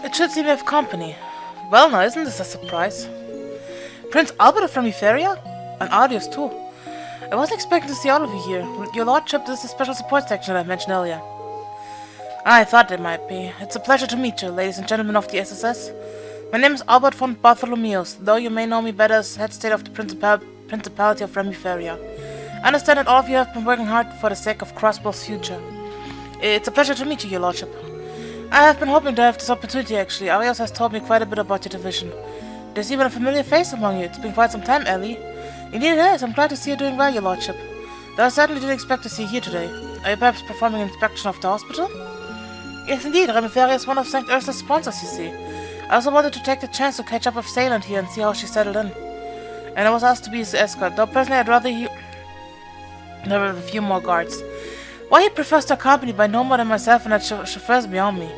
It should seem we have company. Well now, isn't this a surprise? Prince Albert from Euphoria? And Arius too. I wasn't expecting to see all of you here. Your lordship, this is the special support section I mentioned earlier. I thought it might be. It's a pleasure to meet you, ladies and gentlemen of the SSS. My name is Albert von Bartholomeus, though you may know me better as head state of the Principality of Remiferia. I understand that all of you have been working hard for the sake of Crossbow's future. It's a pleasure to meet you, your lordship. I have been hoping to have this opportunity, actually. Arios has told me quite a bit about your division. There's even a familiar face among you. It's been quite some time, Ellie. Indeed it is. I'm glad to see you doing well, your lordship. Though I certainly didn't expect to see you here today. Are you perhaps performing an inspection of the hospital? Yes, indeed. Remiferia is one of St. Ursula's sponsors, you see. I also wanted to take the chance to catch up with Sayland here and see how she settled in. And I was asked to be his escort, though personally I'd rather he there were a few more guards. Why he prefers to accompany by no more than myself and that chauffeurs beyond me.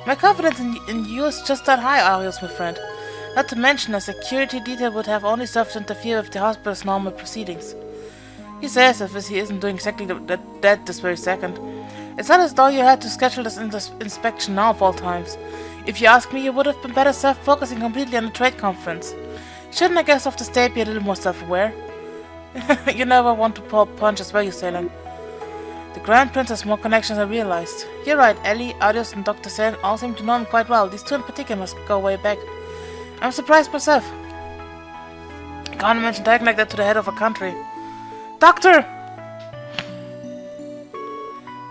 My confidence in you is just that high, Arios, my friend. Not to mention, a security detail would have only served to interfere with the hospital's normal proceedings. He says as if he isn't doing exactly that this very second. It's not as though you had to schedule this inspection now of all times. If you ask me, you would have been better served focusing completely on the trade conference. Shouldn't I guess off the state be a little more self-aware? You never want to pull punches, were you, Sailing? The Grand Prince has more connections than I realized. You're right, Ellie, Arius, and Dr. Sailing all seem to know him quite well. These two in particular must go way back. I'm surprised myself. I can't imagine talking like that to the head of a country. Doctor!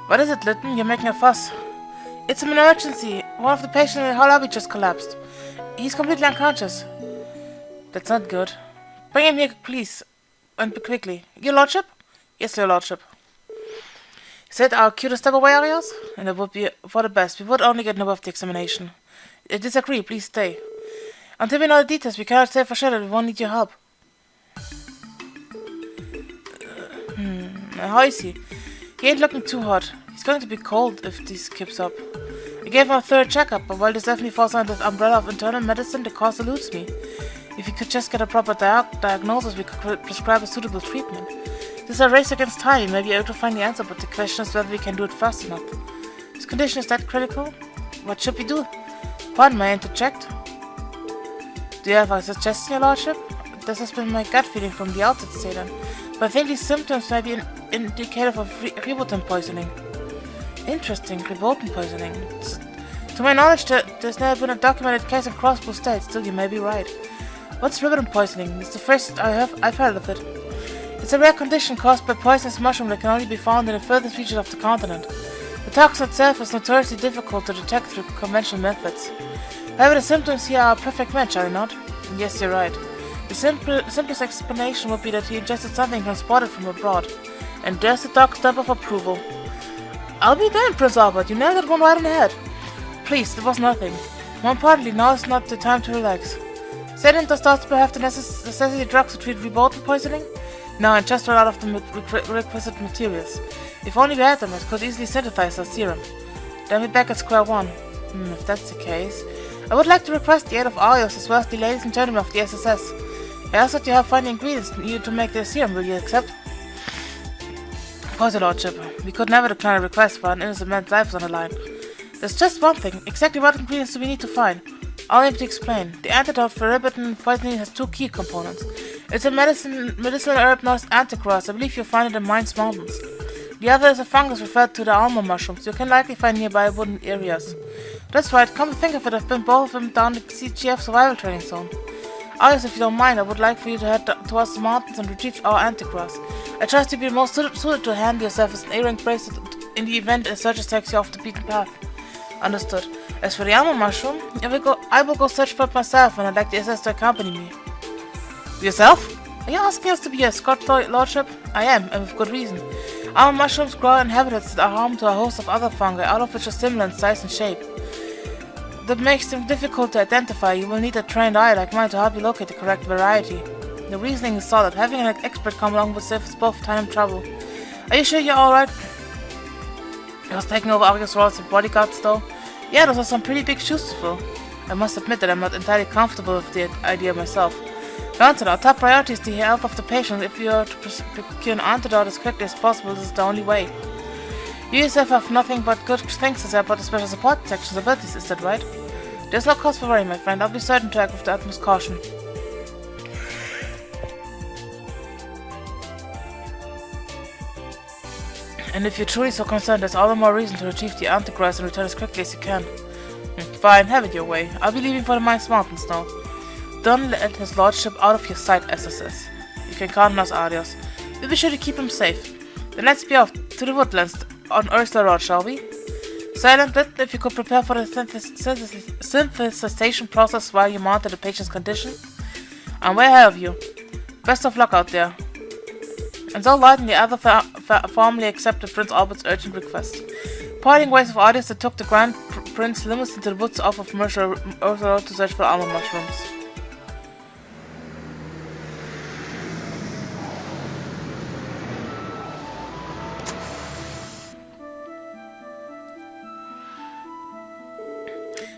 What is it, Lytton? You're making a fuss. It's an emergency. One of the patients in the whole lobby just collapsed. He's completely unconscious. That's not good. Bring him here, please. And quickly. Your lordship? Yes, your lordship. Is it our cue to step away, Arios? And it would be for the best. We would only get know of the examination. I disagree. Please stay. Until we know the details, we cannot say for sure that we won't need your help. How is he? He ain't looking too hot. He's going to be cold if this keeps up. I gave him a thorough checkup, but while this definitely falls under the umbrella of internal medicine, the cause eludes me. If we could just get a proper diagnosis, we could prescribe a suitable treatment. This is a race against time. We may be able to find the answer, but the question is whether we can do it fast enough. His condition is that critical? What should we do? Pardon, may I interject? Do you have a suggestion, your lordship? This has been my gut feeling from the outset, Satan. But I think these symptoms may be an indicator of ribotine poisoning. Interesting, ribotine poisoning. To my knowledge, there's never been a documented case in Crossbow State. Still, you may be right. What's ribotine poisoning? It's the first I've heard of it. It's a rare condition caused by poisonous mushroom that can only be found in the furthest reaches of the continent. The toxin itself is notoriously difficult to detect through conventional methods. However, the symptoms here are a perfect match, are they not? Yes, you're right. The simplest explanation would be that he ingested something transported from abroad. And there's the dog's stamp of approval. I'll be damned, Prince Albert, you nailed that one right in the head. Please, it was nothing. More importantly, now is not the time to relax. Satan does Dr. have the necessary drugs to treat ribotine poisoning? No, and just run out of the requisite materials. If only we had them, it could easily synthesize our serum. Then we're back at square one. If that's the case, I would like to request the aid of Arios as well as the ladies and gentlemen of the SSS. I ask that you have find the ingredients needed to make the serum. Will you accept? Of course, your lordship. We could never decline a request for an innocent man's life on the line. There's just one thing. Exactly what ingredients do we need to find? I'll aim to explain. The antidote for ribotine poisoning has two key components. It's a medicinal herb known as antigrass. I believe you'll find it in Mainz Mountains. The other is a fungus referred to the alma mushrooms. You can likely find nearby wooded areas. That's right, come to think of it, I've been both of them down the CGF survival training zone. Alice, if you don't mind, I would like for you to head towards the mountains and retrieve our antigrass. I trust you'll be most suited to handle yourself as an A-rank bracelet in the event a searcher takes you off the beaten path. Understood. As for the alma mushroom, I will go search for it myself, and I'd like the SS to accompany me. Yourself? Are you asking us to be your escort, lordship? I am, and with good reason. Alma mushrooms grow in habitats that are home to a host of other fungi, all of which are similar in size and shape. That makes them difficult to identify. You will need a trained eye like mine to help you locate the correct variety. The reasoning is solid. Having an expert come along will save us both time and trouble. Are you sure you're alright? I was taking over Arius' role as bodyguards, though. Yeah, those are some pretty big shoes to fill. I must admit that I'm not entirely comfortable with the idea myself. Granted, our top priority is the health of the patient. If you are to procure an antidote as quickly as possible, this is the only way. You yourself have nothing but good things to say about the special support section's abilities, is that right? There's no cause for worry, my friend. I'll be certain to act with the utmost caution. And if you're truly so concerned, there's all the more reason to retrieve the Antichrist and return as quickly as you can. Fine, have it your way. I'll be leaving for the Mines Mountains now. Don't let his lordship out of your sight, SSS. You can count on us, Arios. We'll be sure to keep him safe. Then let's be off to the woodlands on Ursula Road, shall we? Silent, if you could prepare for the synthesization process while you monitor the patient's condition. I'm way ahead of you. Best of luck out there. And so Light and the other formally accepted Prince Albert's urgent request. Parting ways of Arios, they took the Grand Prince limousine to the woods off of Ursula Road to search for almond mushrooms.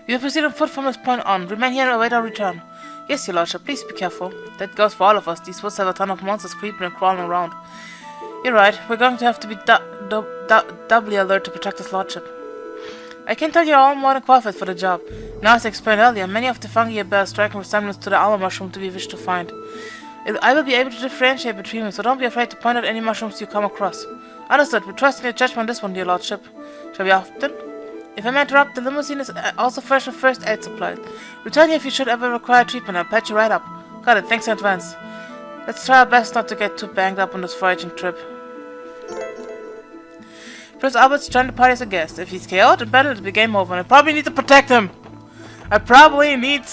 We will proceed on foot from this point on. Remain here and await our return. Yes, your lordship, please be careful. That goes for all of us. These woods have a ton of monsters creeping and crawling around. You're right. We're going to have to be doubly alert to protect his lordship. I can tell you're all more than qualified for the job. Now, as I explained earlier, many of the fungi bear striking resemblance to the almond mushroom to be wish to find. I will be able to differentiate between them, so don't be afraid to point out any mushrooms you come across. Understood. We trust in your judgment on this one, dear lordship. Shall we off then? If I may interrupt, the limousine is also fresh with first aid supplies. Return here if you should ever require treatment. I'll patch you right up. Got it. Thanks in advance. Let's try our best not to get too banged up on this foraging trip. Prince Albert's joined the party as a guest. If he's KO'd in battle, it'll be game over, and I probably need to protect him. I probably need...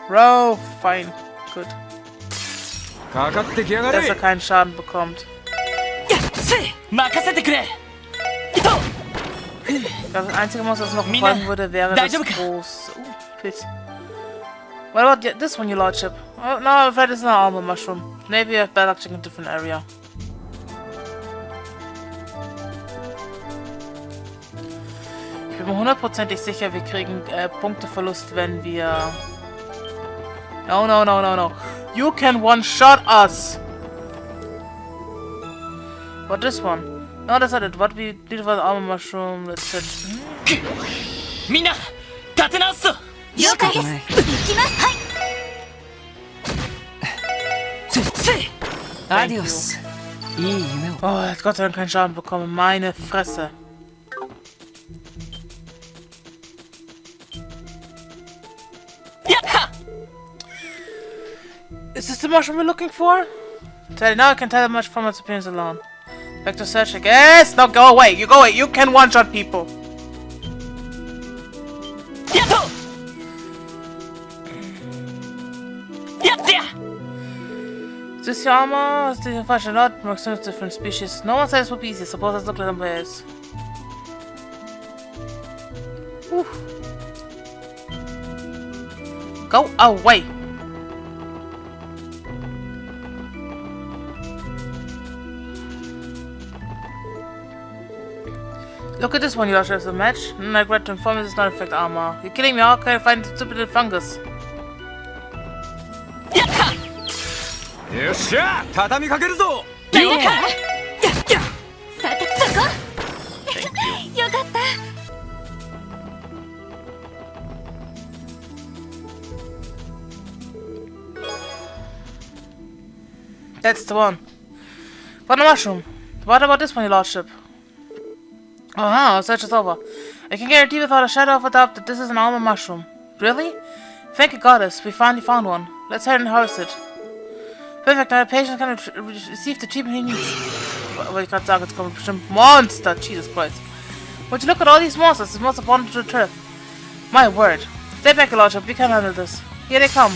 Bro, fine. Gut. Dass er keinen Schaden bekommt. Das einzige Monster, das noch folgen würde, wäre das groß. Pilz. What about this one, your lordship? Oh, no, I'm afraid it's an almond mushroom. Maybe I have better luck checking a different area. Ich bin mir hundertprozentig sicher, wir kriegen Punkteverlust, wenn wir... No, no, no, no, no. You can one-shot us! What this one? No, that's not it. What we did for the almond mushroom, let's search. Mina! Tatenausu! Adios. Oh, er hat Gott sei Dank keinen Schaden bekommen. Meine Fresse. Is this the mushroom we're looking for? Now I can tell much from its appearance alone. Back to search, I guess. No, go away. You go away. You can one-shot people. Is this your armor? Is this your fashion? Not more different species. No one says this would be easy. Suppose let's look at them ways. Go away. Look at this one, your lordship, a match. I regret to inform you this does not affect armor. You're kidding me, how can I find the stupid fungus? That's the one. What a mushroom. What about this one, your lordship? Oh, search is over. I can guarantee without a shadow of a doubt that this is an almond mushroom. Really? Thank you, goddess. We finally found one. Let's head and harvest it. Perfect. Now the patient can receive the treatment he needs. Wollte ich gerade sagen, jetzt kommen bestimmt Monster. Jesus Christ. Would you look at all these monsters? It's most abundant to the turf. My word. Stay back, your lordship. We can handle this. Here they come.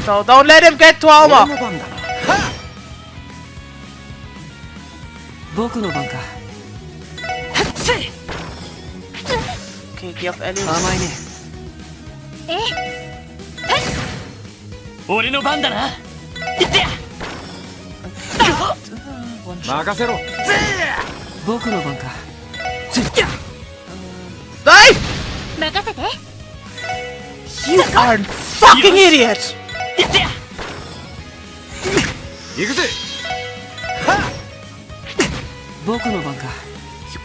So don't let him get to armor. Okay, geh auf Ellie. Nein! You are a fucking idiot! You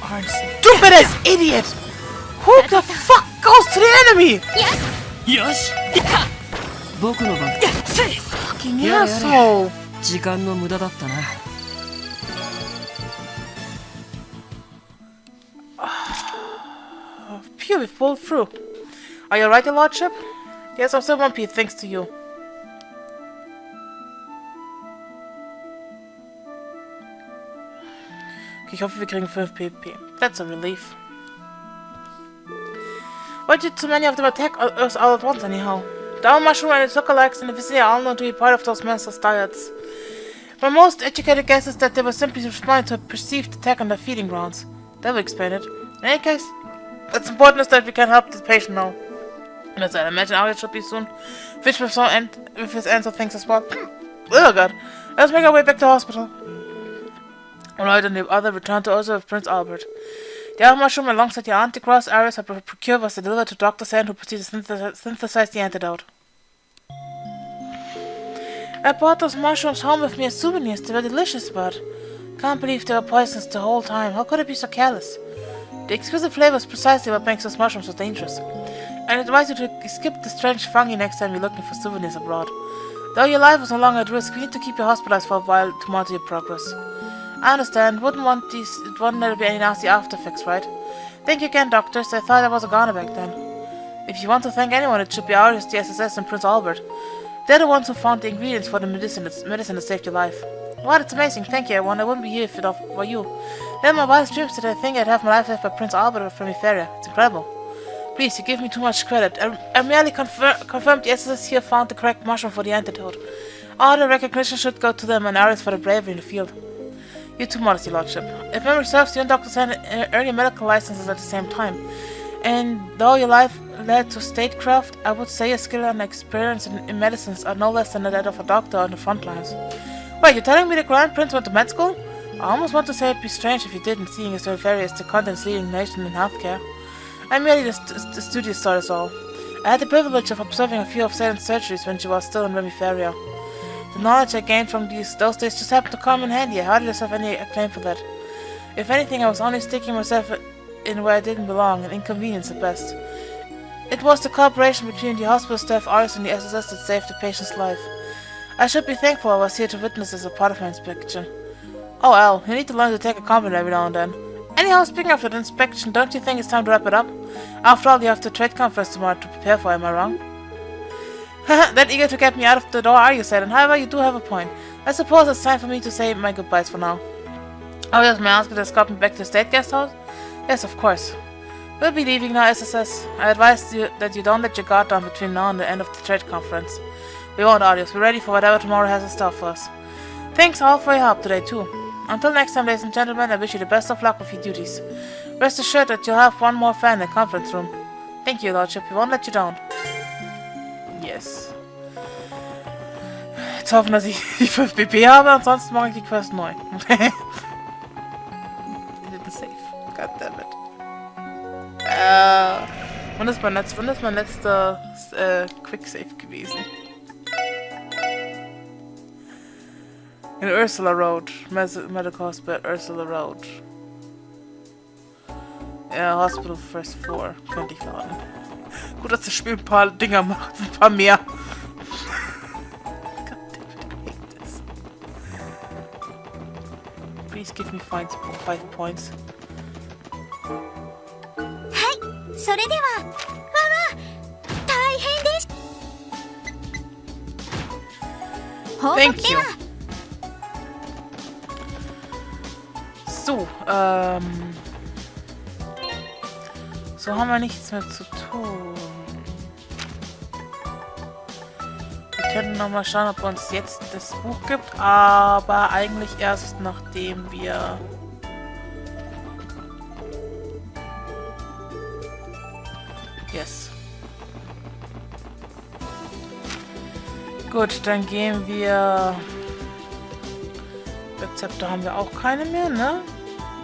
are a stupid ass idiot! Who the fuck goes to the enemy? Fucking asshole! Phew, we've pulled through. Are you alright, your lordship? Yes, I'm still 1p, thanks to you. Okay, ich hoffe, wir kriegen 5 PP. That's a relief. Why did too many of them attack us all at once, anyhow? The owl mushroom and its lookalikes in the vicinity are all known to be part of those monsters' diets. My most educated guess is that they were simply responding to a perceived attack on their feeding grounds. That will explain it. In any case, what's important is that we can help the patient now. And as I imagine Arya should be soon. Fish with his answer things as well. Oh god. Let's make our way back to the hospital. Alright, and the other returned to Azure with Prince Albert. The other mushroom alongside the anti-cross Ares had procured was delivered to Dr. Sand, who proceeded to synthesize the antidote. I brought those mushrooms home with me as souvenirs. They were delicious, but can't believe they were poisonous the whole time. How could I be so careless? The exquisite flavor is precisely what makes those mushrooms so dangerous. I advise you to skip the strange fungi next time you're looking for souvenirs abroad. Though your life was no longer at risk, we need to keep you hospitalized for a while to monitor your progress. I understand. Wouldn't let there be any nasty after effects, right? Thank you again, doctors. I thought I was a goner back then. If you want to thank anyone, it should be ours, the SSS, and Prince Albert. They're the ones who found the ingredients for the medicine that saved your life. Wow, that's amazing. Thank you, everyone. I wouldn't be here if it were you. Then my wildest dreams that I think I'd have my life saved by Prince Albert from Etheria. It's incredible. Please, you give me too much credit. I merely confirmed the SSS here found the correct mushroom for the antidote. All the recognition should go to them and ours for the bravery in the field. You're too modest, your lordship. If memory serves, you and Dr. Sand earned your medical licenses at the same time. And though your life led to statecraft, I would say your skill and experience in medicines are no less than that of a doctor on the front lines. Wait, you're telling me the Grand Prince went to med school? I almost want to say it'd be strange if you didn't, seeing as Etheria is the continent's leading nation in healthcare. I'm merely the studious sort is all. I had the privilege of observing a few of Satan's surgeries when she was still in Remiferia. The knowledge I gained from those days just happened to come in handy. I hardly deserve any acclaim for that. If anything, I was only sticking myself in where I didn't belong, an inconvenience at best. It was the cooperation between the hospital staff, ours, and the SSS that saved the patient's life. I should be thankful I was here to witness as a part of my inspection. Oh well, you need to learn to take a compliment every now and then. Anyhow, speaking of that inspection, don't you think it's time to wrap it up? After all, you have the trade conference tomorrow to prepare for, am I wrong? That eager to get me out of the door, are you, Satan? However, you do have a point. I suppose it's time for me to say my goodbyes for now. Oh yes, may I ask you to escort me back to the State Guest House? Yes, of course. We'll be leaving now, SSS. I advise you that you don't let your guard down between now and the end of the trade conference. We won't, Audios. We're ready for whatever tomorrow has in store for us. Thanks all for your help today, too. Until next time, ladies and gentlemen, I wish you the best of luck with your duties. Rest assured that you'll have one more fan in the conference room. Thank you, Lordship. We won't let you down. Yes. Jetzt hoffen, dass ich die 5 BP habe, ansonsten mache ich die Quest neu. It didn't save. God damn it. Wann ist mein letzter Quicksave gewesen? In Ursula Road. Medical Hospital, Ursula Road. Ja, Hospital First Floor. Könnte ich laden. Gut, dass das Spiel ein paar Dinger macht. Ein paar mehr. God damn it, I hate this. Please give me 5 points. それでは、わわ、大変です。報告 Thank で you. は、 So, so haben wir nichts mehr zu tun. Wir können nochmal schauen, ob uns jetzt das Buch gibt, aber eigentlich erst nachdem wir... Yes. Gut, dann gehen wir... Rezepte haben wir auch keine mehr, ne?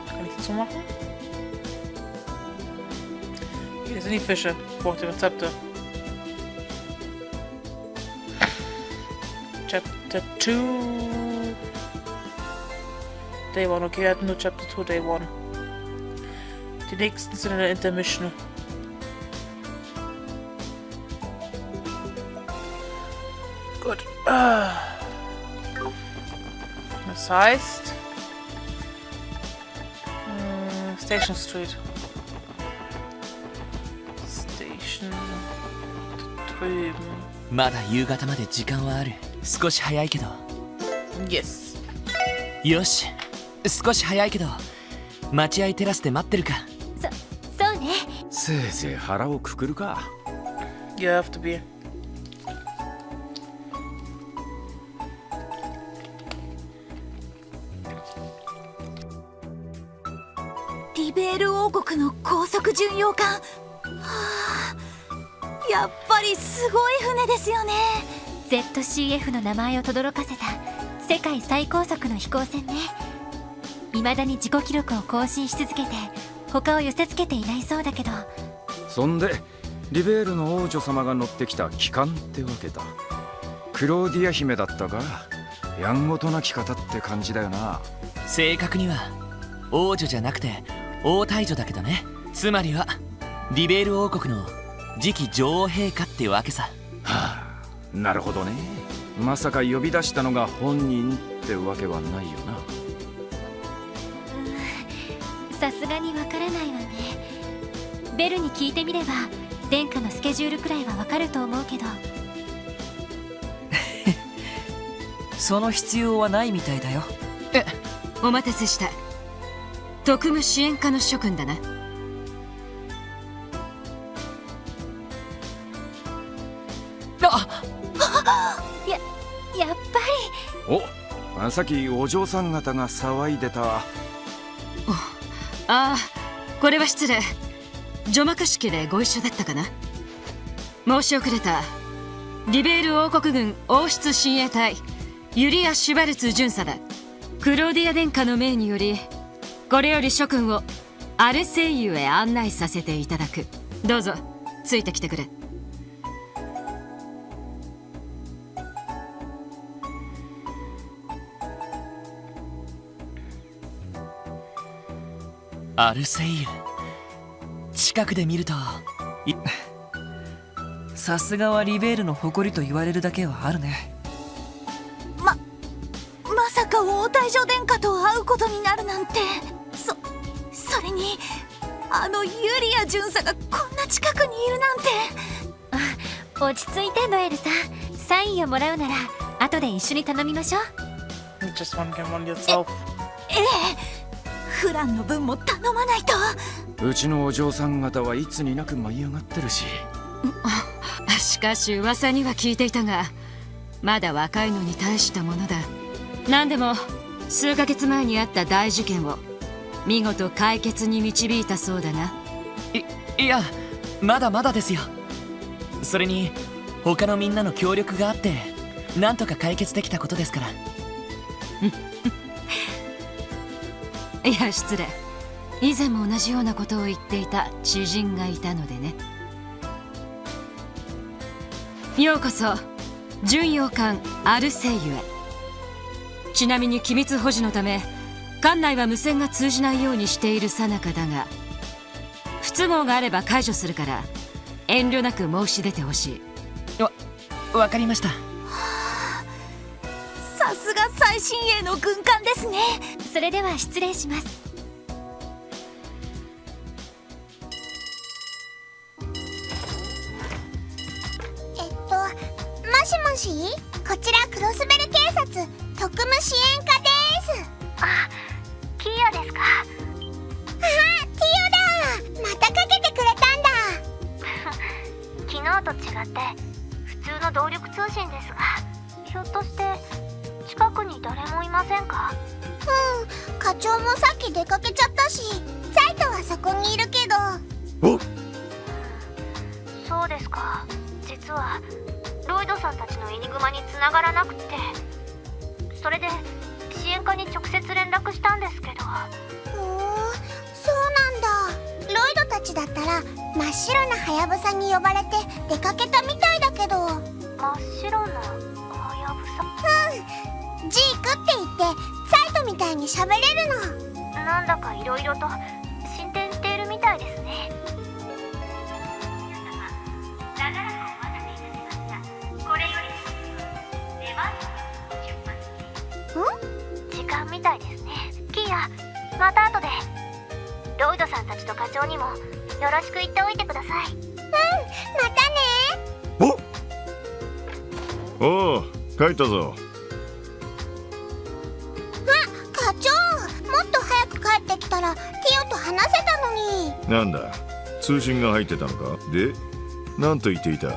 Kann ich zumachen? Hier sind die Fische. Ich brauche die Rezepte. Chapter 2. Day 1. Okay, wir hatten nur Chapter 2, Day 1. Die nächsten sind in der Intermission. Gut. Das heißt... Station Street. Station... drüben. まだ夕方まで時間はある。少し早いけど。 Yes. よし、少し早いけど待合テラスで待ってるか。そうね。せいぜい腹をくくるか。 You have to be. リベール王国の高速巡洋艦。はあ、やっぱりすごい船ですよね。 ZCF の名前を轟かせた世界最高速の飛行船ね。未だに自己記録を更新し続けて他を寄せつけていないそうだけど。そんでリベールの王女様が乗ってきた機関ってわけだ。クローディア姫だったがやんごとなき方って感じだよな。正確には王女じゃなくて王太女だけどね。つまりはリベール王国の次期女王陛下ってわけさ。はあ、なるほどね。まさか呼び出したのが本人ってわけはないよな。さすがにわからないわね。ベルに聞いてみれば殿下のスケジュールくらいはわかると思うけど。その必要はないみたいだよ。お待たせした。特務支援課の諸君だな。やっぱり。お、さっきお嬢さん方が騒いでた。ああ、これは失礼。除幕式でご一緒だったかな。申し遅れた。リベール王国軍王室親衛隊ユリア・シュバルツ巡査だ。クローディア殿下の命によりこれより諸君をアルセイユへ案内させていただく。どうぞついてきてくれ。アルセイユ、近くで見るとさすがはリベールの誇りと言われるだけはあるね。まさか王太女殿下と会うことになるなんて。それにあのユリア巡査がこんな近くにいるなんて。落ち着いてノエルさん。サインをもらうなら後で一緒に頼みましょう。 You just want to get one yourself. フランの分も頼まないと。うちのお嬢さん方はいつになく舞い上がってるし。しかし噂には聞いていたがまだ若いのに大したものだ。何でも数ヶ月前にあった大事件を見事解決に導いたそうだな。いや、まだまだですよ。それに他のみんなの協力があってなんとか解決できたことですから。いや失礼。以前も同じようなことを言っていた知人がいたのでね。ようこそ巡洋艦アルセイユへ。ちなみに機密保持のため艦内は無線が通じないようにしている最中だが、不都合があれば解除するから遠慮なく申し出てほしい。わかりました。さすが最新鋭の軍艦ですね。それでは失礼します。もしもし、こちらクロスベル警察特務支援課です。あ、キヨですか。キヨだ。またかけてくれたんだ。昨日と違って普通の動力通信ですが、ひょっとして近くに誰もいませんか。課長もさっき出かけちゃったし、サイトはそこにいるけど。そうですか。実はロイドさんたちのエニグマに繋がらなくて、それで支援課に直接連絡したんですけど。そうなんだ。ロイドたちだったら真っ白なハヤブサに呼ばれて出かけたみたいだけど。真っ白なハヤブサ。なんだかいろいろと進展しているみたいですね。長らくお待たせいたしました。これより出番出発。時間みたいですね。キーヤ、また後で。ロイドさんたちと課長にもよろしく言っておいてください。またね。おう、帰ったぞ。課長、もっと早く帰ってきたらティオと話せたのに。なんだ、通信が入ってたのか。で、なんと言っていた。